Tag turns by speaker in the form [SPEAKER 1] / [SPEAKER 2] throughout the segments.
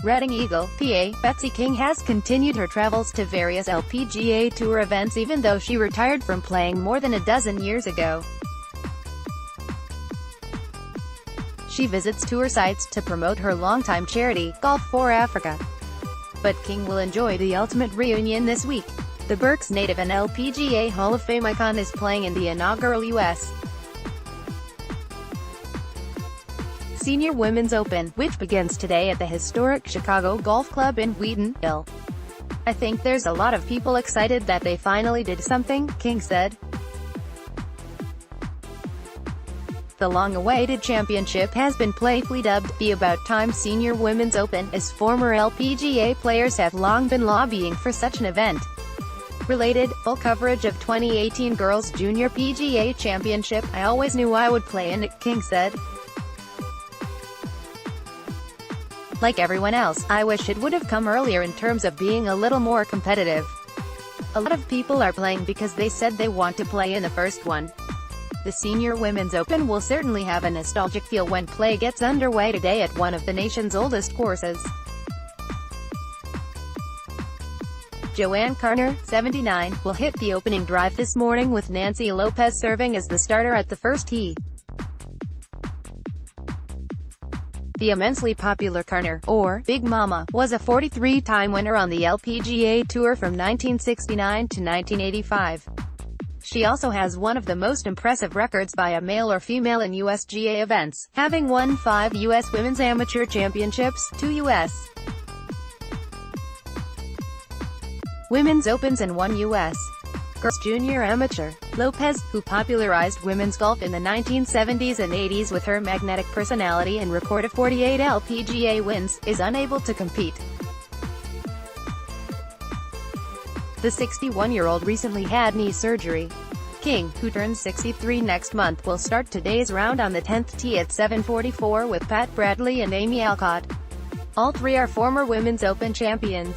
[SPEAKER 1] Reading Eagle, PA, Betsy King has continued her travels to various LPGA Tour events even though she retired from playing more than a dozen years ago. She visits tour sites to promote her longtime charity, Golf Fore Africa. But King will enjoy the ultimate reunion this week. The Berks native and LPGA Hall of Fame icon is playing in the inaugural U.S. Senior Women's Open, which begins today at the historic Chicago Golf Club in Wheaton, Ill. "I think there's a lot of people excited that they finally did something," King said. The long-awaited championship has been playfully dubbed the About Time Senior Women's Open, as former LPGA players have long been lobbying for such an event. Related, full coverage of 2018 Girls Junior PGA Championship. "I always knew I would play in it," King said. "Like everyone else, I wish it would have come earlier in terms of being a little more competitive. A lot of people are playing because they said they want to play in the first one." The Senior Women's Open will certainly have a nostalgic feel when play gets underway today at one of the nation's oldest courses. Joanne Carter, 79, will hit the opening drive this morning with Nancy Lopez serving as the starter at the first tee. The immensely popular Carter, or Big Mama, was a 43-time winner on the LPGA Tour from 1969 to 1985. She also has one of the most impressive records by a male or female in USGA events, having won 5 U.S. Women's Amateur Championships, 2 U.S. Women's Opens and 1 U.S. Girls Junior Amateur. Lopez, who popularized women's golf in the 1970s and 80s with her magnetic personality and record of 48 LPGA wins, is unable to compete. The 61-year-old recently had knee surgery. King, who turns 63 next month, will start today's round on the 10th tee at 7:44 with Pat Bradley and Amy Alcott. All three are former Women's Open champions.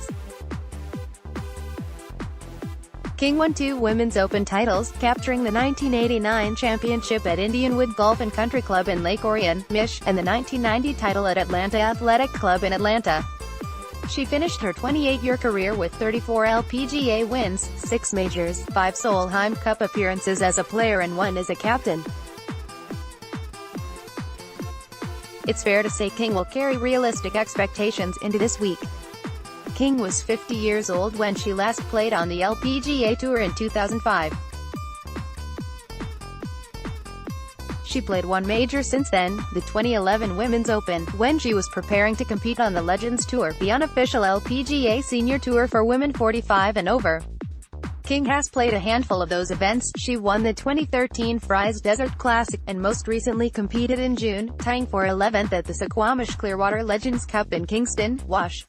[SPEAKER 1] King won 2 Women's Open titles, capturing the 1989 championship at Indianwood Golf and Country Club in Lake Orion, Mich., and the 1990 title at Atlanta Athletic Club in Atlanta. She finished her 28-year career with 34 LPGA wins, 6 majors, 5 Solheim Cup appearances as a player and 1 as a captain. It's fair to say King will carry realistic expectations into this week. King was 50 years old when she last played on the LPGA Tour in 2005. She played 1 major since then, the 2011 Women's Open, when she was preparing to compete on the Legends Tour, the unofficial LPGA Senior Tour for women 45 and over. King has played a handful of those events. She won the 2013 Fry's Desert Classic, and most recently competed in June, tying for 11th at the Suquamish Clearwater Legends Cup in Kingston, Wash.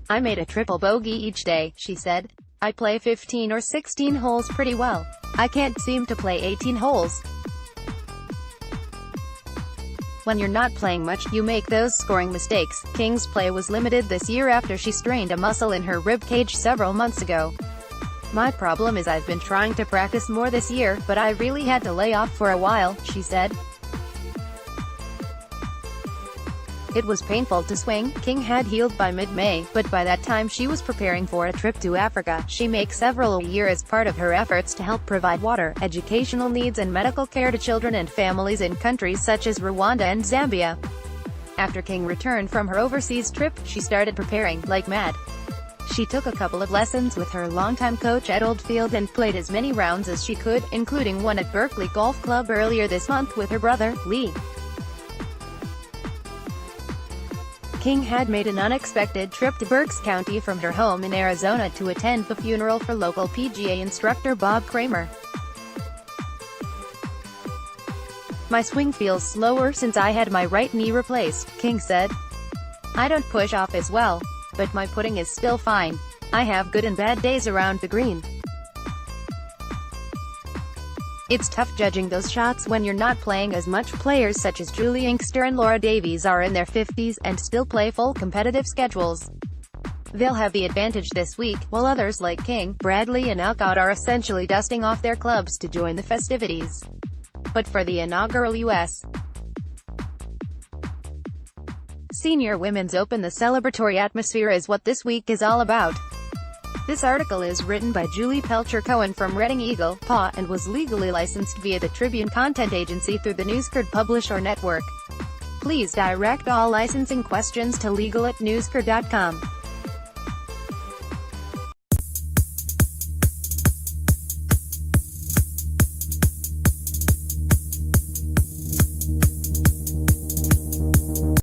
[SPEAKER 1] "I made a triple bogey each day," she said. "I play 15 or 16 holes pretty well. I can't seem to play 18 holes. When you're not playing much, you make those scoring mistakes." King's play was limited this year after she strained a muscle in her rib cage several months ago. "My problem is I've been trying to practice more this year, but I really had to lay off for a while," she said. It was painful to swing. King had healed by mid-May, but by that time she was preparing for a trip to Africa. She makes several a year as part of her efforts to help provide water, educational needs and medical care to children and families in countries such as Rwanda and Zambia. After King returned from her overseas trip, she started preparing like mad. She took a couple of lessons with her longtime coach at Oldfield and played as many rounds as she could, including one at Berkeley Golf Club earlier this month with her brother, Lee. King had made an unexpected trip to Berks County from her home in Arizona to attend the funeral for local PGA instructor Bob Kramer. "My swing feels slower since I had my right knee replaced," King said. "I don't push off as well, but my putting is still fine. I have good and bad days around the green. It's tough judging those shots when you're not playing as much." Players such as Julie Inkster and Laura Davies are in their 50s, and still play full competitive schedules. They'll have the advantage this week, while others like King, Bradley and Alcott are essentially dusting off their clubs to join the festivities. But for the inaugural U.S. Senior Women's Open. The celebratory atmosphere is what this week is all about. This article is written by Julie Pelcher-Cohen from Reading Eagle, PA, and was legally licensed via the Tribune Content Agency through the NewsCard Publisher Network. Please direct all licensing questions to legal@newscard.com.